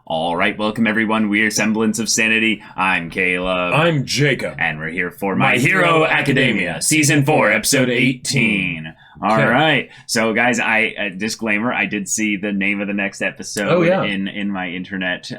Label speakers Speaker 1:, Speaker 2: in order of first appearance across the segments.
Speaker 1: All right, welcome everyone. We are Semblance of Sanity. I'm Caleb.
Speaker 2: I'm Jacob.
Speaker 1: And we're here for My Hero Academia, Season 4, Episode 18. All right. So, guys, disclaimer, I did see the name of the next episode in my internet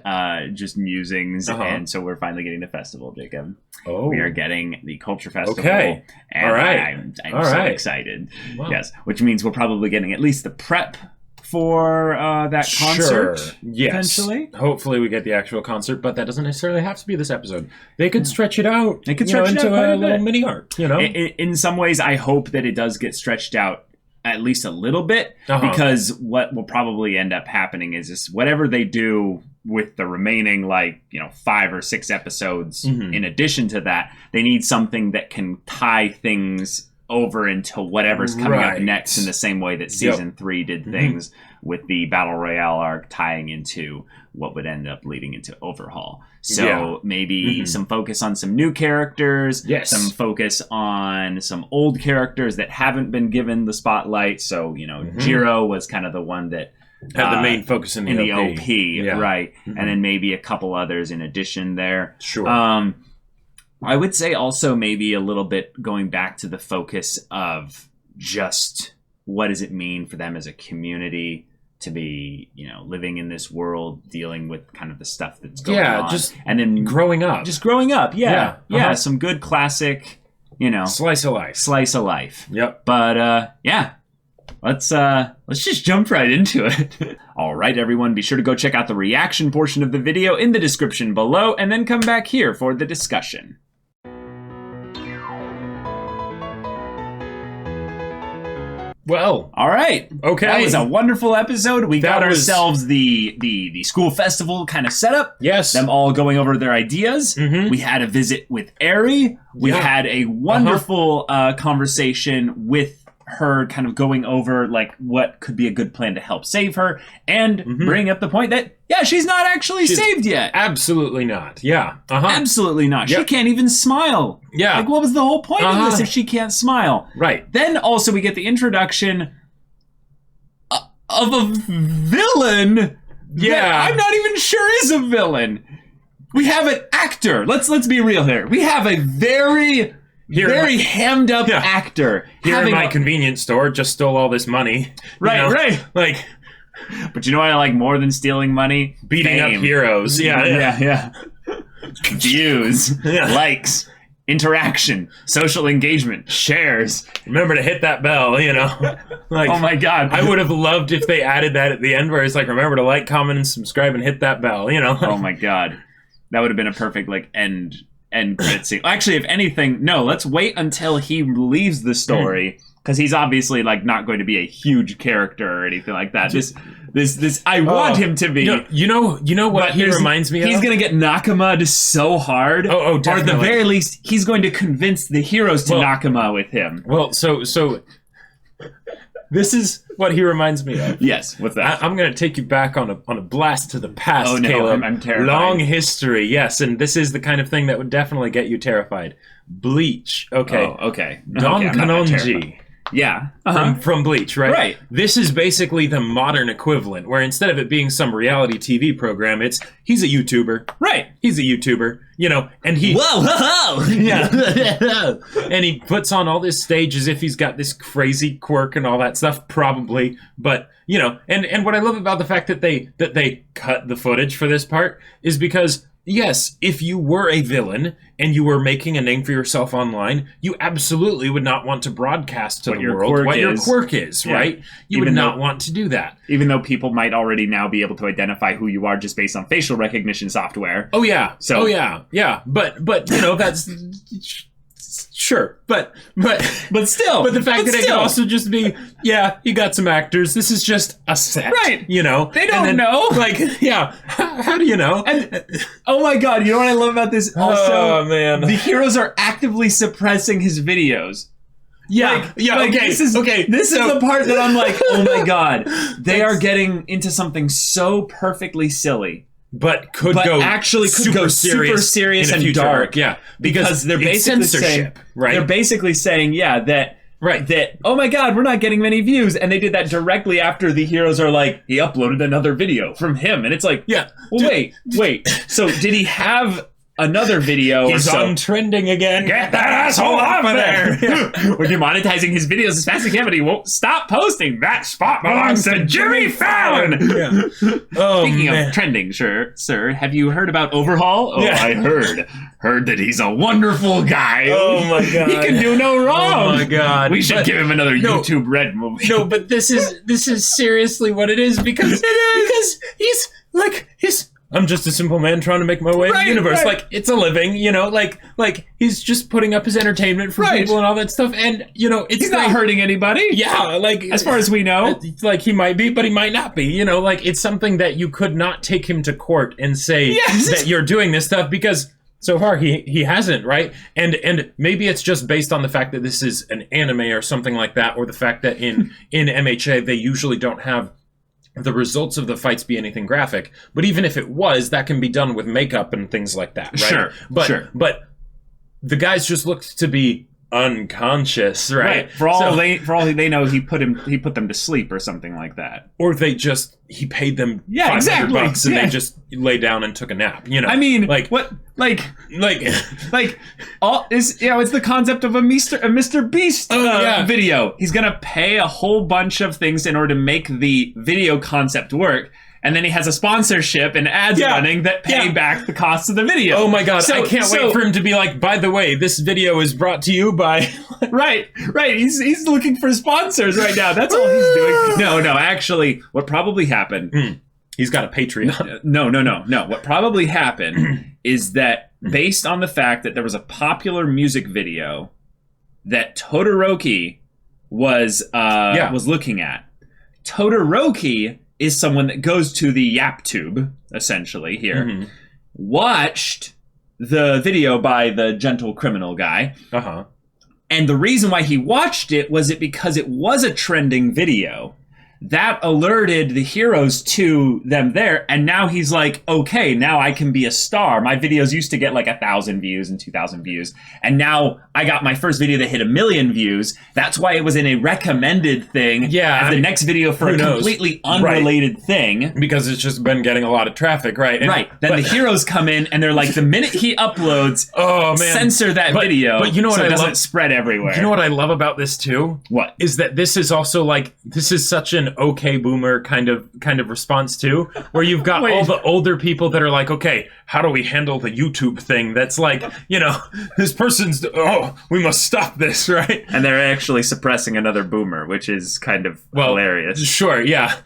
Speaker 1: just musings, and so we're finally getting the festival, Jacob. Oh. We are getting the Culture Festival.
Speaker 2: Okay.
Speaker 1: And
Speaker 2: all right.
Speaker 1: I'm so excited. Wow. Yes, which means we're probably getting at least the prep for that concert,
Speaker 2: yes.
Speaker 1: Eventually.
Speaker 2: Hopefully we get the actual concert, but that doesn't necessarily have to be this episode. They could stretch it out.
Speaker 1: They could stretch it out
Speaker 2: into a little mini arc, you know?
Speaker 1: In some ways, I hope that it does get stretched out at least a little bit, because what will probably end up happening is just whatever they do with the remaining, 5 or 6 episodes, in addition to that, they need something that can tie things over into whatever's coming up next, in the same way that season 3 did things with the Battle Royale arc tying into what would end up leading into Overhaul. So maybe some focus on some new characters, some focus on some old characters that haven't been given the spotlight. So, Jiro was kind of the one that
Speaker 2: had the main focus in the OP.
Speaker 1: Right. And then maybe a couple others in addition there.
Speaker 2: Sure.
Speaker 1: I would say also maybe a little bit going back to the focus of just what does it mean for them as a community to be, living in this world, dealing with kind of the stuff that's going on.
Speaker 2: And then growing up.
Speaker 1: Just growing up, some good classic,
Speaker 2: slice of life.
Speaker 1: Yep. But let's just jump right into it. All right, everyone, be sure to go check out the reaction portion of the video in the description below, and then come back here for the discussion.
Speaker 2: Well,
Speaker 1: all right.
Speaker 2: Okay.
Speaker 1: That was a wonderful episode. We got ourselves the school festival kind of setup.
Speaker 2: Yes.
Speaker 1: Them all going over their ideas. We had a visit with Eri. We had a wonderful conversation with her, kind of going over what could be a good plan to help save her, and bring up the point that she's not actually saved yet.
Speaker 2: Absolutely not.
Speaker 1: Absolutely not. She can't even smile. What was the whole point of this if she can't smile?
Speaker 2: Right.
Speaker 1: Then also we get the introduction of a villain that I'm not even sure is a villain. We have an actor. Let's be real here. We have a very hammed up actor.
Speaker 2: Here in my convenience store, just stole all this money.
Speaker 1: Right. But you know what I like more than stealing money?
Speaker 2: Beating up heroes.
Speaker 1: Yeah. Views, likes, interaction, social engagement, shares.
Speaker 2: Remember to hit that bell,
Speaker 1: oh my God.
Speaker 2: I would have loved if they added that at the end where it's remember to like, comment, and subscribe and hit that bell,
Speaker 1: Oh my God. That would have been a perfect end credit scene. Actually, if anything, no, let's wait until he leaves the story, because he's obviously not going to be a huge character or anything like that. This I want him to be.
Speaker 2: You know what he reminds me of?
Speaker 1: He's going to get Nakama just so hard.
Speaker 2: Oh, definitely.
Speaker 1: Or at the very least, he's going to convince the heroes to Nakama with him.
Speaker 2: Well, so this is what he reminds me of.
Speaker 1: Yes, what's that?
Speaker 2: I'm going to take you back on a blast to the past,
Speaker 1: oh, no,
Speaker 2: Caleb.
Speaker 1: I'm terrified.
Speaker 2: Long history, yes, and this is the kind of thing that would definitely get you terrified. Bleach, okay.
Speaker 1: Oh, okay.
Speaker 2: Don Kanonji.
Speaker 1: Yeah.
Speaker 2: From Bleach, right?
Speaker 1: Right.
Speaker 2: This is basically the modern equivalent, where instead of it being some reality TV program, he's a YouTuber.
Speaker 1: Right.
Speaker 2: He's a YouTuber, and he...
Speaker 1: Whoa!
Speaker 2: Yeah. And he puts on all this stage as if he's got this crazy quirk and all that stuff, probably. But, and what I love about the fact that they cut the footage for this part is because... Yes, if you were a villain and you were making a name for yourself online, you absolutely would not want to broadcast to the world what your quirk is, right? You would not want to do that.
Speaker 1: Even though people might already now be able to identify who you are just based on facial recognition software.
Speaker 2: Oh, yeah.
Speaker 1: So,
Speaker 2: yeah. But that's... Sure, but
Speaker 1: still,
Speaker 2: but the fact that it can also just be, you got some actors. This is just a set,
Speaker 1: right?
Speaker 2: They
Speaker 1: don't know.
Speaker 2: How do you know?
Speaker 1: And oh my God, you know what I love about this? Also,
Speaker 2: oh man,
Speaker 1: the heroes are actively suppressing his videos.
Speaker 2: Okay.
Speaker 1: This is the part that I'm like, oh my God, they are getting into something so perfectly silly.
Speaker 2: But could go super serious
Speaker 1: and dark.
Speaker 2: Yeah,
Speaker 1: because they're basically saying,
Speaker 2: right?
Speaker 1: They're basically saying, that
Speaker 2: Right.
Speaker 1: that, oh my god, we're not getting many views. And they did that directly after the heroes are like, he uploaded another video from him. And it's like,
Speaker 2: Yeah.
Speaker 1: well, wait. So did he have another video
Speaker 2: He's
Speaker 1: or so?
Speaker 2: on trending again.
Speaker 1: Get that asshole off of there! We're demonetizing his videos as fast as he can, but he won't stop posting. That spot belongs to Jimmy Fallon!
Speaker 2: Yeah. Oh,
Speaker 1: Speaking
Speaker 2: man.
Speaker 1: of trending, sir, have you heard about Overhaul? Oh,
Speaker 2: Yeah.
Speaker 1: I heard that he's a wonderful guy.
Speaker 2: Oh, my God.
Speaker 1: He can do no wrong.
Speaker 2: Oh, my God.
Speaker 1: We should give him another YouTube Red movie.
Speaker 2: No, but this is seriously what it is because he's I'm just a simple man trying to make my way in the universe.
Speaker 1: Right.
Speaker 2: Like, it's a living, like he's just putting up his entertainment for people and all that stuff. And,
Speaker 1: he's not hurting anybody.
Speaker 2: Yeah, like,
Speaker 1: as far as we know.
Speaker 2: Like, he might be, but he might not be. Like, it's something that you could not take him to court and say that you're doing this stuff because so far he hasn't, right? And maybe it's just based on the fact that this is an anime or something like that, or the fact that in MHA they usually don't have the results of the fights be anything graphic. But even if it was, that can be done with makeup and things like that, right?
Speaker 1: Sure.
Speaker 2: But the guys just looked to be unconscious, right?
Speaker 1: For all they know, he put them to sleep or something like that.
Speaker 2: Or he paid them $500 and they just lay down and took a nap.
Speaker 1: I mean,
Speaker 2: like
Speaker 1: what? Like
Speaker 2: all
Speaker 1: is it's the concept of a Mr. Beast video. He's gonna pay a whole bunch of things in order to make the video concept work. And then he has a sponsorship and ads running that pay back the cost of the video.
Speaker 2: Oh my god, I can't wait for him to be like, by the way, this video is brought to you by...
Speaker 1: Right. He's looking for sponsors right now. That's all he's doing. No, actually, what probably happened...
Speaker 2: He's got a Patreon.
Speaker 1: No. What probably happened is that based on the fact that there was a popular music video that Todoroki was looking at. Todoroki is someone that goes to the YapTube, essentially, here, watched the video by the Gentle Criminal guy. And the reason why he watched it was because it was a trending video. That alerted the heroes to them there, and now he's like, okay, now I can be a star. My videos used to get like 1,000 views and 2,000 views, and now I got my first video that hit 1 million views. That's why it was in a recommended thing as the next video for a completely unrelated thing.
Speaker 2: Because it's just been getting a lot of traffic, right?
Speaker 1: Then the heroes come in, and they're like, the minute he uploads, censor that video
Speaker 2: but you know what
Speaker 1: so it
Speaker 2: I
Speaker 1: doesn't
Speaker 2: love?
Speaker 1: spread everywhere.
Speaker 2: You know what I love about this, too?
Speaker 1: What?
Speaker 2: Is that this is also like, this is such an okay boomer kind of response too, where you've got all the older people that are like, okay, how do we handle the YouTube thing? That's like, this person's, we must stop this, right?
Speaker 1: And they're actually suppressing another boomer, which is kind of hilarious.
Speaker 2: Sure, yeah.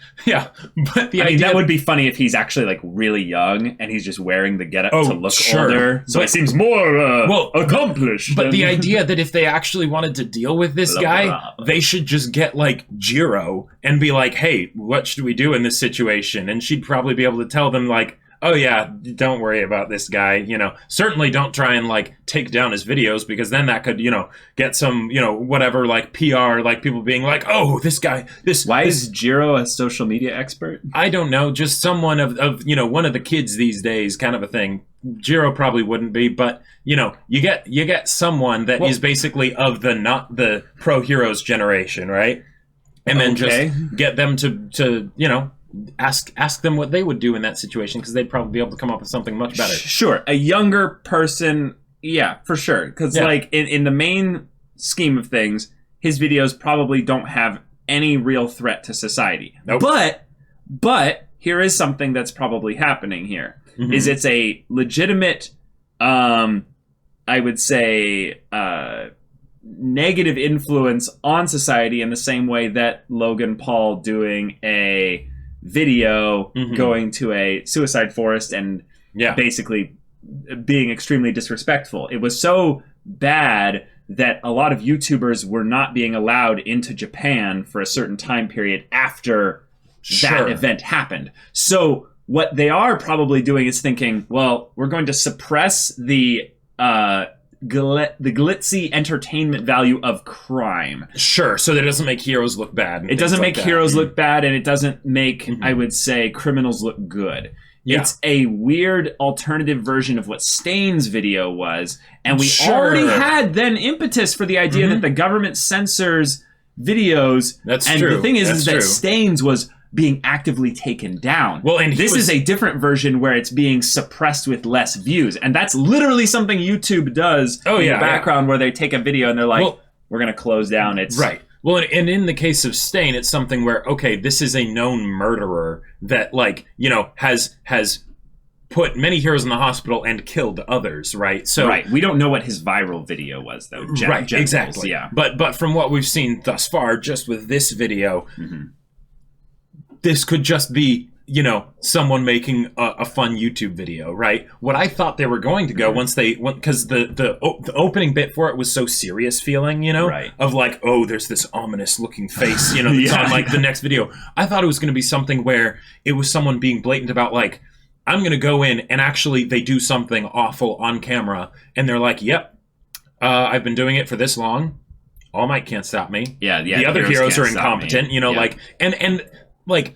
Speaker 2: But the
Speaker 1: idea that would be funny if he's actually like really young and he's just wearing the getup to look older, so it seems more accomplished.
Speaker 2: But the idea that if they actually wanted to deal with this guy, they should just get like Jiro and be like, hey, what should we do in this situation? And she'd probably be able to tell them like, oh yeah, don't worry about this guy, certainly don't try and like take down his videos, because then that could, get some, whatever, like PR, like people being like, oh, this guy,
Speaker 1: Why is Jiro a social media expert?
Speaker 2: I don't know, just someone of one of the kids these days kind of a thing. Jiro probably wouldn't be, but you get someone that is basically of the not the pro heroes generation, right? And then just get them to ask them what they would do in that situation, because they'd probably be able to come up with something much better.
Speaker 1: Sure, a younger person, for sure. Because like in the main scheme of things, his videos probably don't have any real threat to society.
Speaker 2: Nope.
Speaker 1: But here is something that's probably happening here. Is it's a legitimate, I would say, negative influence on society, in the same way that Logan Paul doing a video going to a suicide forest and basically being extremely disrespectful. It was so bad that a lot of YouTubers were not being allowed into Japan for a certain time period after that event happened. So what they are probably doing is thinking, well, we're going to suppress the glitzy entertainment value of crime.
Speaker 2: Sure, so that it doesn't make heroes look bad.
Speaker 1: It doesn't make heroes look bad, and it doesn't make, I would say, criminals look good.
Speaker 2: Yeah.
Speaker 1: It's a weird alternative version of what Stain's video was. And we already had then impetus for the idea that the government censors videos.
Speaker 2: That's
Speaker 1: and
Speaker 2: true.
Speaker 1: The thing is
Speaker 2: true.
Speaker 1: that Stain's was being actively taken down.
Speaker 2: Well, and
Speaker 1: this is a different version where it's being suppressed with less views. And that's literally something YouTube does in the background where they take a video and they're like, we're going to close down. It's
Speaker 2: right. Well, and in the case of Stain, it's something where, okay, this is a known murderer that, like, you know, has put many heroes in the hospital and killed others, right? So
Speaker 1: right. We don't know what his viral video was, though.
Speaker 2: Right, exactly.
Speaker 1: Yeah.
Speaker 2: But from what we've seen thus far, just with this video, this could just be, you know, someone making a fun YouTube video, right? What I thought they were going to go once they went, because the opening bit for it was so serious feeling, you know,
Speaker 1: right.
Speaker 2: of like, oh, there's this ominous looking face, you know, that's on like the next video. I thought it was going to be something where it was someone being blatant about like, I'm going to go in and actually they do something awful on camera, and they're like, yep, I've been doing it for this long. All Might can't stop me.
Speaker 1: Yeah.
Speaker 2: The other heroes are incompetent, you know, like, and like,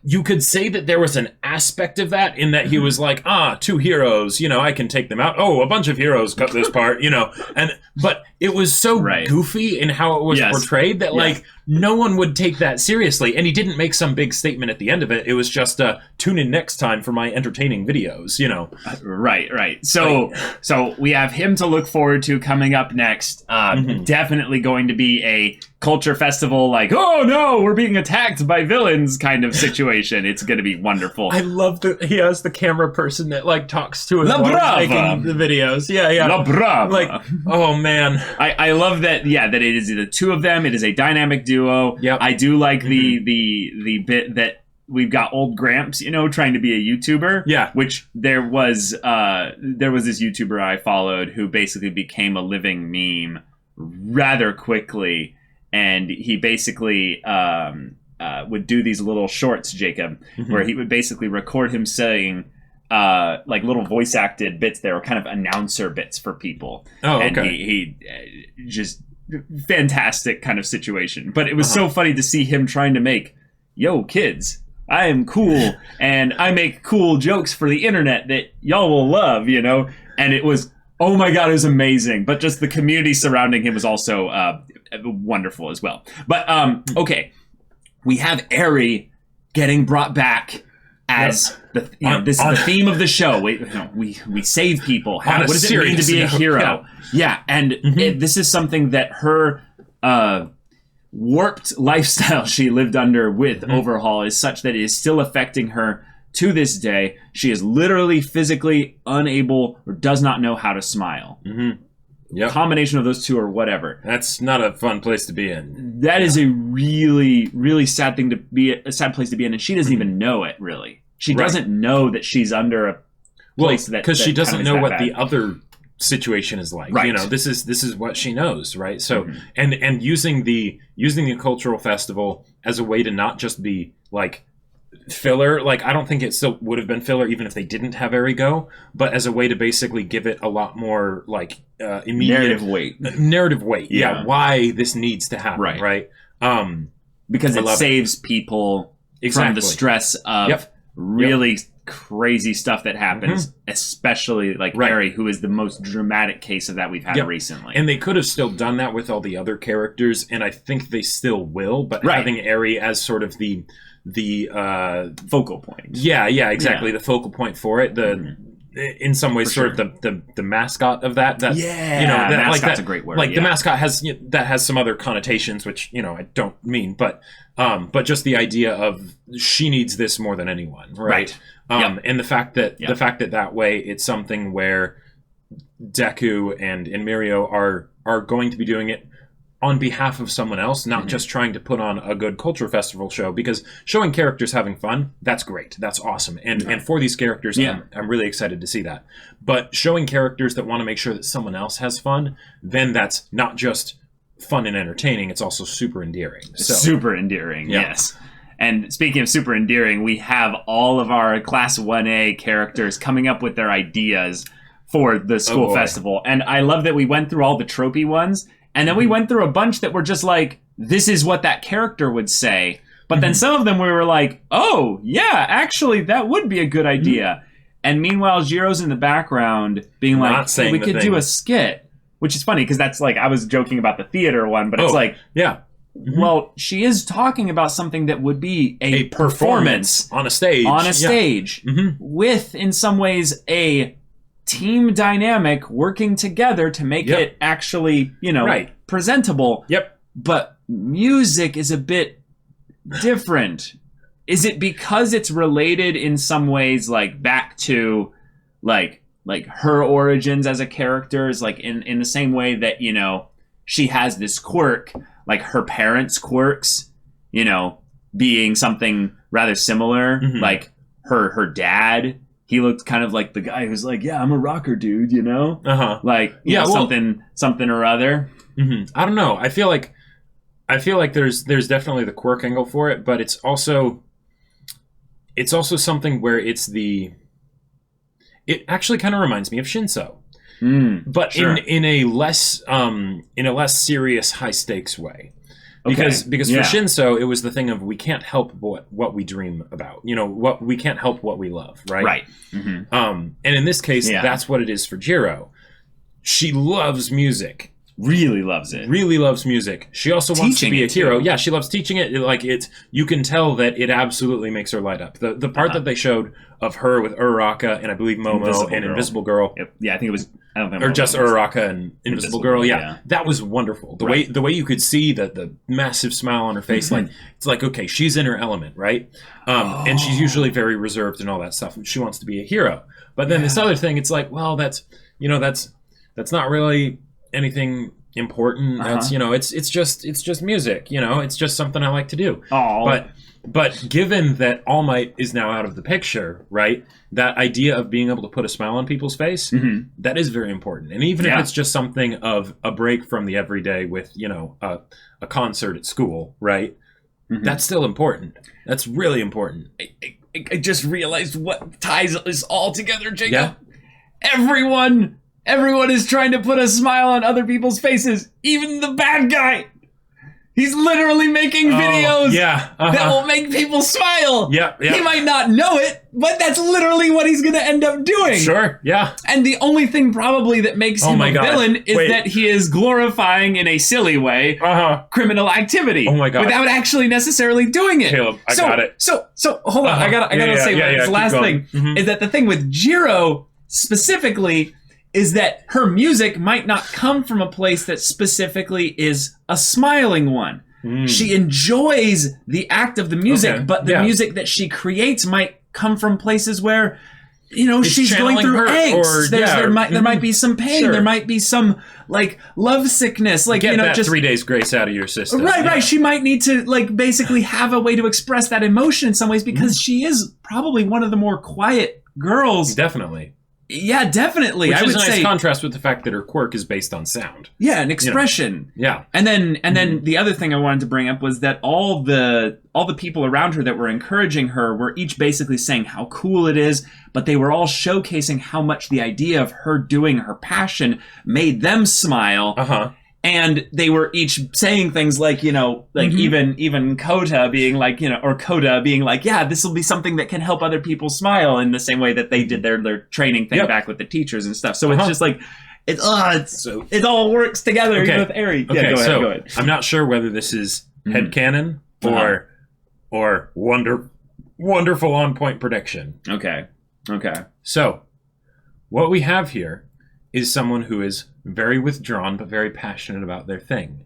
Speaker 2: you could say that there was an aspect of that in that he was like, two heroes, you know, I can take them out. Oh, a bunch of heroes cut this part, you know. But it was so goofy in how it was portrayed that, like, no one would take that seriously. And he didn't make some big statement at the end of it. It was just, tune in next time for my entertaining videos, you know.
Speaker 1: Right. So we have him to look forward to coming up next. Definitely going to be a culture festival, like, oh no, we're being attacked by villains kind of situation. It's going to be wonderful.
Speaker 2: I love that he has the camera person that like talks to him while he's making the videos. Yeah.
Speaker 1: La Brava.
Speaker 2: Like, oh man.
Speaker 1: I love that, that it is the two of them. It is a dynamic duo.
Speaker 2: Yep.
Speaker 1: I do like the bit that we've got old Gramps, you know, trying to be a YouTuber.
Speaker 2: Yeah.
Speaker 1: Which there was this YouTuber I followed who basically became a living meme rather quickly. And he basically would do these little shorts, Jacob, where he would basically record him saying like little voice acted bits there, or kind of announcer bits for people.
Speaker 2: Oh, okay.
Speaker 1: And he just fantastic kind of situation. But it was so funny to see him trying to make, yo, kids, I am cool and I make cool jokes for the internet that y'all will love, you know? And it was, oh my God, it was amazing. But just the community surrounding him was also wonderful as well. But okay, we have Eri getting brought back as this is the theme of the show. We save people. What does it mean to be a hero? Yeah, and this is something that her warped lifestyle she lived under with Overhaul is such that it is still affecting her to this day. She is literally physically unable or does not know how to smile.
Speaker 2: Yep.
Speaker 1: Combination of those two or whatever.
Speaker 2: That's not a fun place to be in.
Speaker 1: That is a really, really sad thing to be, a sad place to be in, and she doesn't even know it, really. She doesn't know that she's under a place that...
Speaker 2: Because she doesn't know what
Speaker 1: bad.
Speaker 2: the other situation is like.
Speaker 1: Right.
Speaker 2: You know, this is what she knows, right? So, and using the cultural festival as a way to not just be, like, filler, like, I don't think it still would have been filler even if they didn't have Eri go, but as a way to basically give it a lot more, like, immediate narrative weight. Yeah, why this needs to happen, right?
Speaker 1: Because it saves people from the stress of really crazy stuff that happens, especially like Eri, who is the most dramatic case of that we've had recently.
Speaker 2: And they could have still done that with all the other characters, and I think they still will, but having Eri as sort of the
Speaker 1: focal point.
Speaker 2: Yeah, exactly. The focal point for it. In some ways, sort of the mascot of that. You know,
Speaker 1: mascot's a great word.
Speaker 2: Like the mascot has some other connotations, which I don't mean, but just the idea of she needs this more than anyone, right? And the fact that that way it's something where Deku and Mirio are going to be doing it on behalf of someone else, not just trying to put on a good culture festival show, because showing characters having fun, that's great. That's awesome. And for these characters, I'm really excited to see that. But showing characters that want to make sure that someone else has fun, then that's not just fun and entertaining, it's also super endearing.
Speaker 1: Super endearing, yes. And speaking of super endearing, we have all of our Class 1A characters coming up with their ideas for the school festival. And I love that we went through all the tropey ones, and then we went through a bunch that were just like, this is what that character would say. But then some of them we were like, oh, yeah, actually, that would be a good idea. And meanwhile, Jiro's in the background being like, hey, we could do a skit. Which is funny, because that's like, I was joking about the theater one, but it's like,
Speaker 2: yeah.
Speaker 1: Well, she is talking about something that would be a performance
Speaker 2: on a stage.
Speaker 1: On a stage. With, in some ways, a team dynamic working together to make it actually, presentable.
Speaker 2: Yep.
Speaker 1: But music is a bit different. Is it because it's related in some ways, like, back to, like her origins as a character is, like, in the same way that, she has this quirk, like her parents' quirks, being something rather similar. Like her dad, he looked kind of like the guy who's like, yeah, I'm a rocker dude, like, something or other.
Speaker 2: I don't know. I feel like there's definitely the quirk angle for it, but it's also something where it actually kind of reminds me of Shinso. But in a less serious, high stakes way, because for Shinso it was the thing of we can't help what we dream about, what we can't help what we love, right? And in this case, that's what it is for Jiro. She loves music,
Speaker 1: really loves it,
Speaker 2: really loves music. She also wants to be a hero. Yeah, she loves teaching it. Like you can tell that it absolutely makes her light up. The part that they showed of her with Uraraka and I believe Momo and Invisible Girl.
Speaker 1: Yeah, I think it was. I don't think
Speaker 2: or just Uraraka and Invisible Girl. Yeah, that was wonderful. The way you could see the massive smile on her face, like it's like, okay, she's in her element, right? And she's usually very reserved and all that stuff. She wants to be a hero, but then this other thing, it's like, well, that's not really anything important. That's it's just music. It's just something I like to do. But given that All Might is now out of the picture, right? That idea of being able to put a smile on people's face, that is very important. And even if it's just something of a break from the everyday with, a concert at school, right? That's still important. That's really important.
Speaker 1: I just realized what ties this all together, Jacob. Yeah. Everyone is trying to put a smile on other people's faces. Even the bad guy. He's literally making videos that will make people smile. He might not know it, but that's literally what he's going to end up doing.
Speaker 2: Sure, yeah.
Speaker 1: And the only thing probably that makes him a villain is that he is glorifying in a silly way criminal activity.
Speaker 2: Oh my God.
Speaker 1: Without actually necessarily doing it.
Speaker 2: Caleb, I got it.
Speaker 1: So hold on. I gotta say this last thing is that the thing with Jiro specifically is that her music might not come from a place that specifically is a smiling one. She enjoys the act of the music, but the music that she creates might come from places where, she's going through angst. There might be some pain. Sure. There might be some, like, love sickness. Like,
Speaker 2: get that 3 days grace out of your system.
Speaker 1: Right. She might need to, like, basically have a way to express that emotion in some ways because she is probably one of the more quiet girls.
Speaker 2: Definitely.
Speaker 1: Yeah, definitely.
Speaker 2: Which is a nice contrast with the fact that her quirk is based on sound.
Speaker 1: Yeah, and expression.
Speaker 2: Yeah.
Speaker 1: And then the other thing I wanted to bring up was that all the people around her that were encouraging her were each basically saying how cool it is, but they were all showcasing how much the idea of her doing her passion made them smile. And they were each saying things like, even Kota being like, or Koda being like, yeah, this will be something that can help other people smile in the same way that they did their training thing back with the teachers and stuff. So it's just like, it all works together with Eri.
Speaker 2: Okay, go ahead. I'm not sure whether this is headcanon or wonderful on-point prediction.
Speaker 1: Okay.
Speaker 2: So, what we have here is someone who is very withdrawn but very passionate about their thing.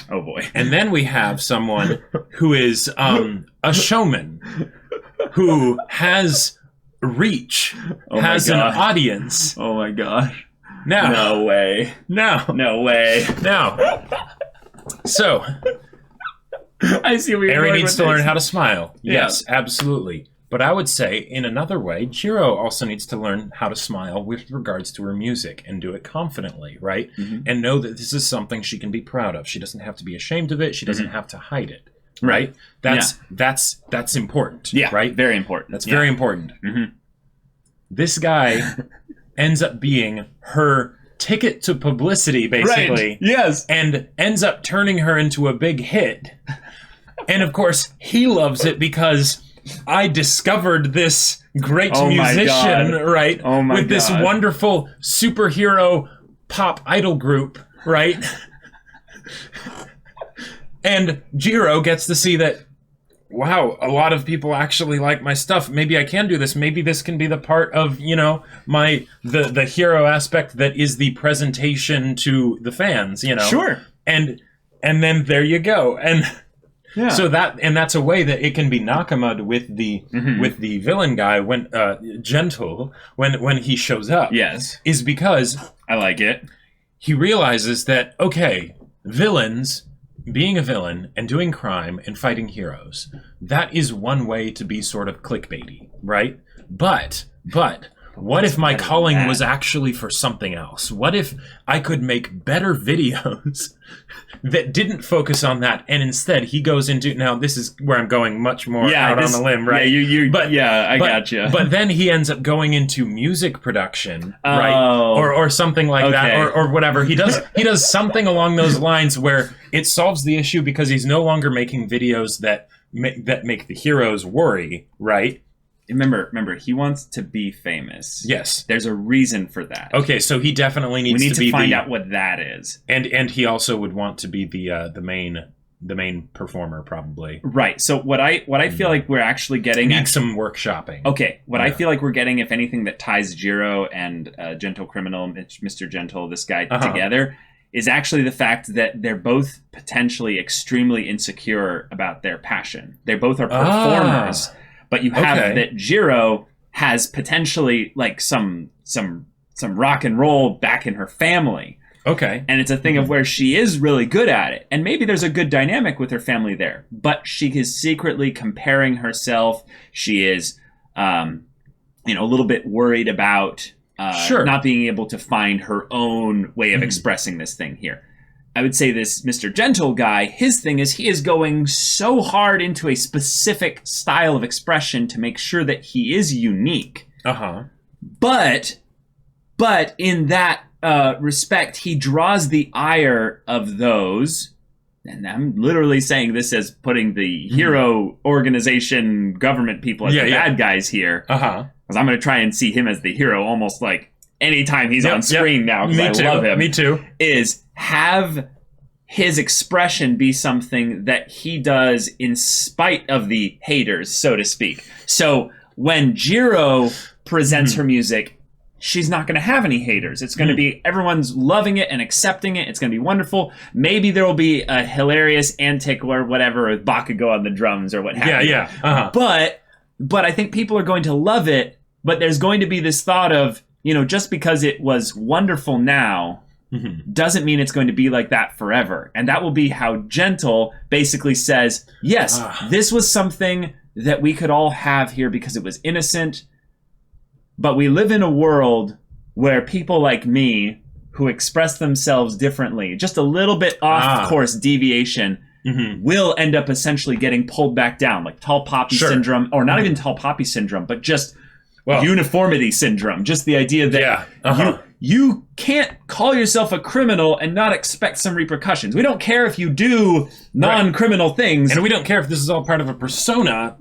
Speaker 1: Oh boy.
Speaker 2: And then we have someone who is a showman who has reach, has an audience.
Speaker 1: Oh my gosh.
Speaker 2: Now.
Speaker 1: No way.
Speaker 2: No way. Now. So.
Speaker 1: I see where you're
Speaker 2: Eri
Speaker 1: going
Speaker 2: needs
Speaker 1: with
Speaker 2: to learn
Speaker 1: this.
Speaker 2: how to smile. Yes, absolutely. But I would say, in another way, Jiro also needs to learn how to smile with regards to her music and do it confidently, right? And know that this is something she can be proud of. She doesn't have to be ashamed of it. She doesn't have to hide it, right? That's important, right?
Speaker 1: Very important.
Speaker 2: That's very important. This guy ends up being her ticket to publicity, basically.
Speaker 1: Right. Yes.
Speaker 2: And ends up turning her into a big hit. And of course, he loves it because I discovered this great musician, right?
Speaker 1: Oh my
Speaker 2: with this wonderful superhero pop idol group, right? And Jiro gets to see that, wow, a lot of people actually like my stuff. Maybe I can do this. Maybe this can be the part of, you know, the hero aspect that is the presentation to the fans, you know. Sure. And then there you go. And so that's a way that it can be Nakama'd with the villain guy when Gentle when he shows up.
Speaker 1: Yes.
Speaker 2: Is because
Speaker 1: I like it.
Speaker 2: He realizes that, okay, villains being a villain and doing crime and fighting heroes, that is one way to be sort of clickbaity, right? But what if my calling was actually for something else? What if I could make better videos that didn't focus on that, and instead he goes into, now this is where I'm going much more out on the limb, right?
Speaker 1: Yeah, I gotcha.
Speaker 2: But then he ends up going into music production, right? Or something like that, or whatever. He does something along those lines where it solves the issue because he's no longer making videos that make the heroes worry, right?
Speaker 1: Remember, he wants to be famous.
Speaker 2: Yes.
Speaker 1: There's a reason for that.
Speaker 2: Okay, so he definitely needs to be
Speaker 1: to find out what that is.
Speaker 2: And he also would want to be the main performer, probably.
Speaker 1: Right. So what I feel like we're actually getting
Speaker 2: need some workshopping.
Speaker 1: Okay. I feel like we're getting, if anything, that ties Jiro and Gentle Criminal, Mr. Gentle, this guy together, is actually the fact that they're both potentially extremely insecure about their passion. They both are performers. But you have that Jiro has potentially like some rock and roll back in her family.
Speaker 2: Okay.
Speaker 1: And it's a thing of where she is really good at it. And maybe there's a good dynamic with her family there. But she is secretly comparing herself. She is, a little bit worried about not being able to find her own way of expressing this thing here. I would say this Mr. Gentle guy, his thing is he is going so hard into a specific style of expression to make sure that he is unique. But in that respect, he draws the ire of those, and I'm literally saying this as putting the hero organization government people as the bad guys here. Because I'm going to try and see him as the hero almost like anytime he's on screen now, because I love him.
Speaker 2: Me too.
Speaker 1: Is have his expression be something that he does in spite of the haters, so to speak. So when Jiro presents her music, she's not going to have any haters. It's going to be everyone's loving it and accepting it. It's going to be wonderful. Maybe there will be a hilarious antic or whatever with Bakugo on the drums or what have you. But I think people are going to love it. But there's going to be this thought of, just because it was wonderful now doesn't mean it's going to be like that forever. And that will be how Gentle basically says, yes, this was something that we could all have here because it was innocent. But we live in a world where people like me who express themselves differently, just a little bit off course deviation, will end up essentially getting pulled back down, like tall poppy syndrome, or not even tall poppy syndrome, but just uniformity syndrome. Just the idea that you can't call yourself a criminal and not expect some repercussions. We don't care if you do non-criminal things.
Speaker 2: And we don't care if this is all part of a persona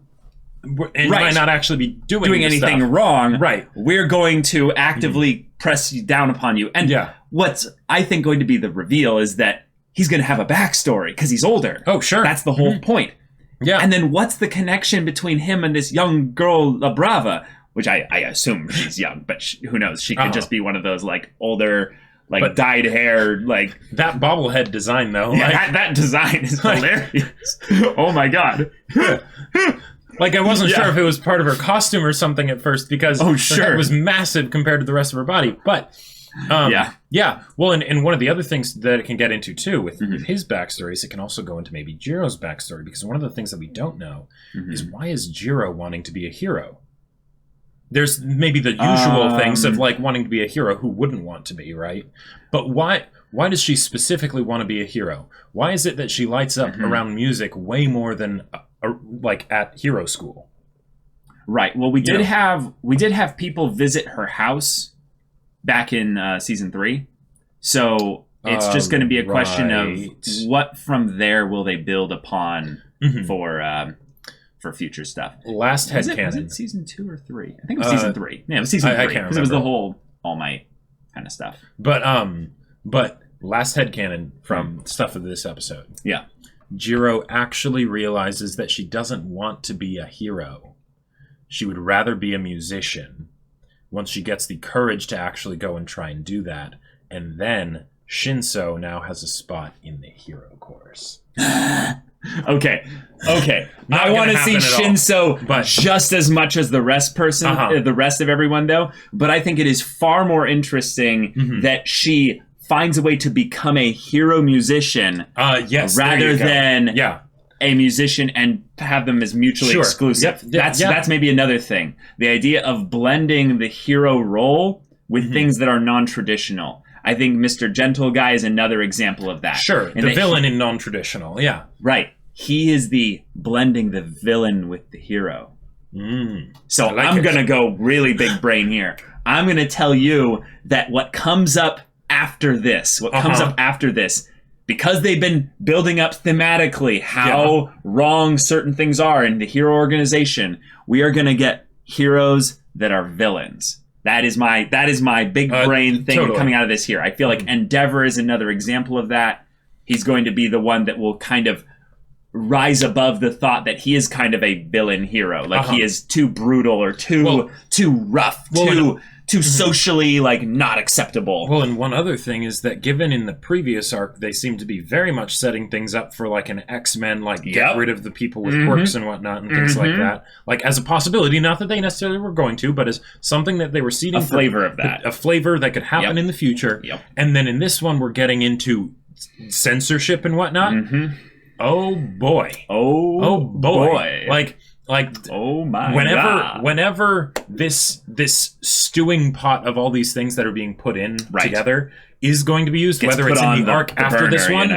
Speaker 2: and you might not actually be doing
Speaker 1: anything
Speaker 2: stuff
Speaker 1: wrong.
Speaker 2: Right.
Speaker 1: We're going to actively press down upon you. And what's, I think, going to be the reveal is that he's going to have a backstory because he's older.
Speaker 2: Oh, sure.
Speaker 1: That's the whole point.
Speaker 2: Yeah.
Speaker 1: And then what's the connection between him and this young girl, La Brava? Which I assume she's young, but who knows? She could just be one of those like older, like dyed hair, like
Speaker 2: that bobblehead design though.
Speaker 1: Yeah, that design is hilarious. Oh my god!
Speaker 2: Like I wasn't sure if it was part of her costume or something at first because her head was massive compared to the rest of her body. But well, and one of the other things that it can get into too with his backstory is it can also go into maybe Jiro's backstory, because one of the things that we don't know is why is Jiro wanting to be a hero? There's maybe the usual things of like wanting to be a hero, who wouldn't want to be, right? But why does she specifically want to be a hero? Why is it that she lights up around music way more than like at hero school?
Speaker 1: Right. Well, we did have people visit her house back in season 3. So it's just going to be a question of what from there will they build upon for future stuff.
Speaker 2: Last headcanon.
Speaker 1: Was it season 2 or 3? I think it was season 3. Yeah, it was season 3.
Speaker 2: I can't remember.
Speaker 1: Because it was the whole All Might kind of stuff.
Speaker 2: But last headcanon from stuff of this episode.
Speaker 1: Yeah.
Speaker 2: Jiro actually realizes that she doesn't want to be a hero. She would rather be a musician once she gets the courage to actually go and try and do that. And then Shinso now has a spot in the hero course.
Speaker 1: Okay. I want to see Shinso but just as much as the rest the rest of everyone, though. But I think it is far more interesting that she finds a way to become a hero musician rather than a musician and have them as mutually exclusive. That's maybe another thing. The idea of blending the hero role with things that are non-traditional. I think Mr. Gentle Guy is another example of that.
Speaker 2: Sure, the villain in non-traditional, Right.
Speaker 1: He is the blending the villain with the hero. So I'm going to go really big brain here. I'm going to tell you that what comes up after this, because they've been building up thematically how wrong certain things are in the hero organization, we are going to get heroes that are villains. That is my big brain thing coming out of this here. I feel like Endeavor is another example of that. He's going to be the one that will kind of rise above the thought that he is kind of a villain hero. Like he is too brutal or too rough, too socially not acceptable.
Speaker 2: Well, and one other thing is that given in the previous arc, they seem to be very much setting things up for an X-Men, get rid of the people with quirks and whatnot and things like that. As a possibility, not that they necessarily were going to, but as something that they were seeding
Speaker 1: a flavor of that.
Speaker 2: A flavor that could happen in the future. And then in this one, we're getting into censorship and whatnot. Oh boy.
Speaker 1: Oh boy.
Speaker 2: Oh my God. Whenever this stewing pot of all these things that are being put in together is going to be used, whether it's in the arc after burner, this one,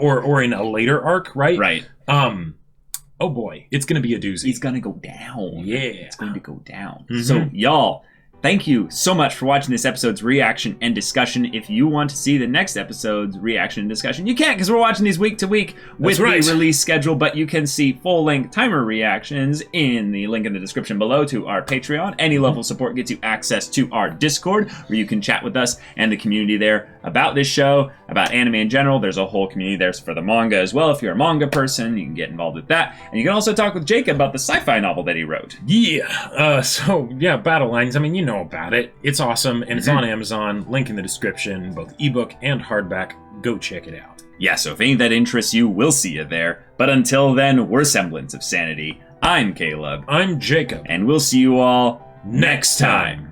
Speaker 2: or in a later arc, right?
Speaker 1: Right.
Speaker 2: Oh boy, it's going to be a doozy.
Speaker 1: It's going to go down.
Speaker 2: Yeah.
Speaker 1: It's going to go down. So y'all, thank you so much for watching this episode's reaction and discussion. If you want to see the next episode's reaction and discussion, you can't because we're watching these week to week with the release schedule, but you can see full-length timer reactions in the link in the description below to our Patreon. Any level of support gets you access to our Discord, where you can chat with us and the community there about this show, about anime in general. There's a whole community there for the manga as well. If you're a manga person, you can get involved with that. And you can also talk with Jacob about the sci-fi novel that he wrote.
Speaker 2: Battle Lines. I mean, you know about it. It's awesome, and it's on Amazon. Link in the description, both ebook and hardback. Go check it out.
Speaker 1: Yeah, so if any of that interests you, we'll see you there. But until then, we're Semblance of Sanity. I'm Caleb.
Speaker 2: I'm Jacob.
Speaker 1: And we'll see you all next time.